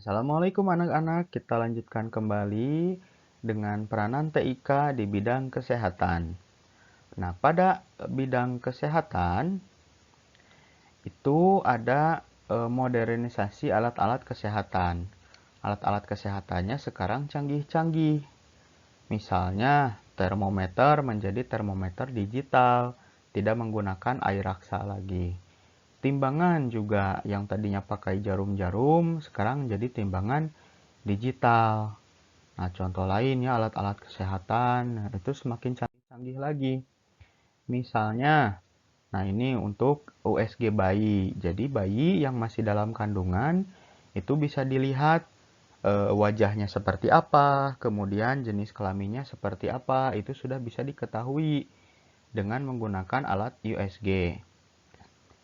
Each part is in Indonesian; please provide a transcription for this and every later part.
Assalamualaikum anak-anak, kita lanjutkan kembali dengan peranan TIK di bidang kesehatan. Nah, pada bidang kesehatan itu ada modernisasi alat-alat kesehatan. Alat-alat kesehatannya sekarang canggih-canggih. Misalnya, termometer menjadi termometer digital, tidak menggunakan air raksa lagi. Timbangan juga yang tadinya pakai jarum-jarum, sekarang jadi timbangan digital. Nah, contoh lainnya alat-alat kesehatan itu semakin canggih-canggih lagi. Misalnya, nah ini untuk USG bayi. Jadi bayi yang masih dalam kandungan itu bisa dilihat wajahnya seperti apa, kemudian jenis kelaminnya seperti apa, itu sudah bisa diketahui dengan menggunakan alat USG.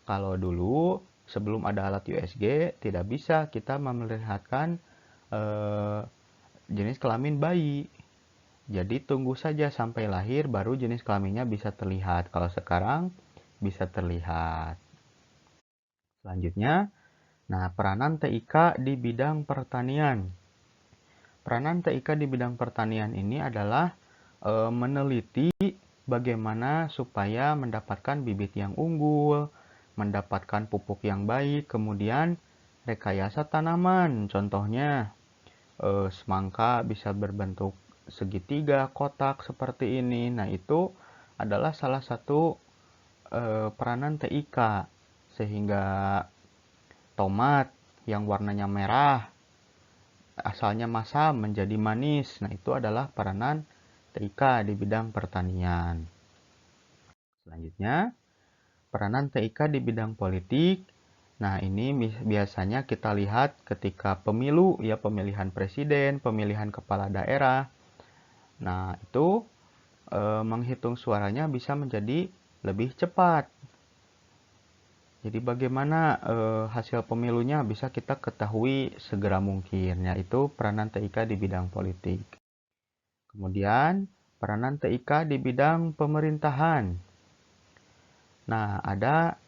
Kalau dulu sebelum ada alat USG tidak bisa kita memperlihatkan jenis kelamin bayi. Jadi tunggu saja sampai lahir baru jenis kelaminnya bisa terlihat. Kalau sekarang bisa terlihat. Selanjutnya, nah peranan TIK di bidang pertanian. Peranan TIK di bidang pertanian ini adalah meneliti bagaimana supaya mendapatkan bibit yang unggul, mendapatkan pupuk yang baik, kemudian rekayasa tanaman. Contohnya semangka bisa berbentuk segitiga, kotak seperti ini. Nah, itu adalah salah satu peranan TIK sehingga tomat yang warnanya merah asalnya masam menjadi manis. Nah, itu adalah peranan TIK di bidang pertanian. Selanjutnya, peranan TIK di bidang politik. Nah, ini biasanya kita lihat ketika pemilu, ya pemilihan presiden, pemilihan kepala daerah. Nah, itu menghitung suaranya bisa menjadi lebih cepat. Jadi bagaimana hasil pemilunya bisa kita ketahui segera mungkin, yaitu peranan TIK di bidang politik. Kemudian, peranan TIK di bidang pemerintahan. Nah, ada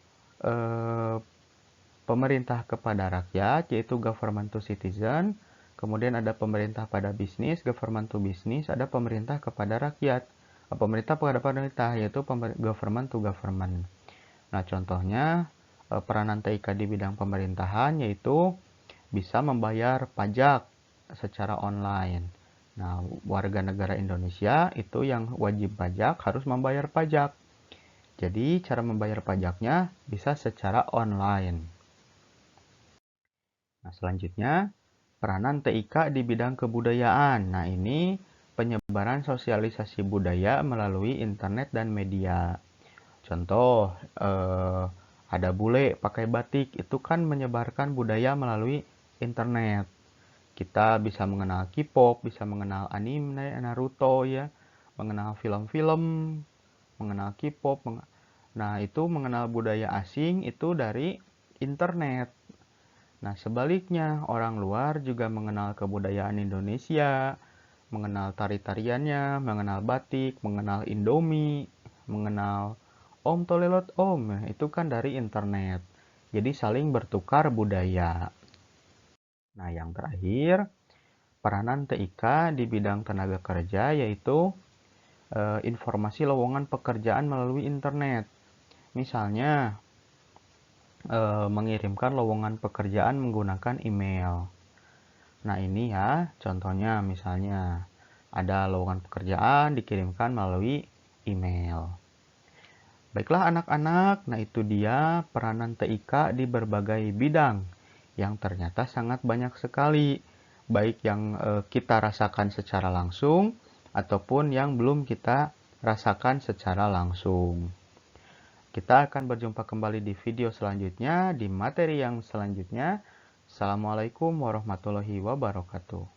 pemerintah kepada rakyat, yaitu government to citizen. Kemudian ada pemerintah pada bisnis, government to business. Ada pemerintah kepada rakyat, pemerintah kepada pemerintah, yaitu government to government. Nah, contohnya peranan TIK di bidang pemerintahan yaitu bisa membayar pajak secara online. Nah, warga negara Indonesia itu yang wajib pajak harus membayar pajak. Jadi, cara membayar pajaknya bisa secara online. Nah, selanjutnya, peranan TIK di bidang kebudayaan. Nah, ini penyebaran sosialisasi budaya melalui internet dan media. Contoh, ada bule pakai batik, itu kan menyebarkan budaya melalui internet. Kita bisa mengenal K-pop, bisa mengenal anime, Naruto ya, mengenal film-film, mengenal K-pop. Nah, itu mengenal budaya asing itu dari internet. Nah, sebaliknya, orang luar juga mengenal kebudayaan Indonesia, mengenal tari-tariannya, mengenal batik, mengenal Indomie, mengenal Om Tolelot Om. Itu kan dari internet. Jadi saling bertukar budaya. Nah, yang terakhir, peranan TIK di bidang tenaga kerja yaitu informasi lowongan pekerjaan melalui internet. Misalnya, mengirimkan lowongan pekerjaan menggunakan email. Nah, ini ya contohnya misalnya ada lowongan pekerjaan dikirimkan melalui email. Baiklah anak-anak, nah itu dia peranan TIK di berbagai bidang yang ternyata sangat banyak sekali. Baik yang kita rasakan secara langsung ataupun yang belum kita rasakan secara langsung. Kita akan berjumpa kembali di video selanjutnya, di materi yang selanjutnya. Assalamualaikum warahmatullahi wabarakatuh.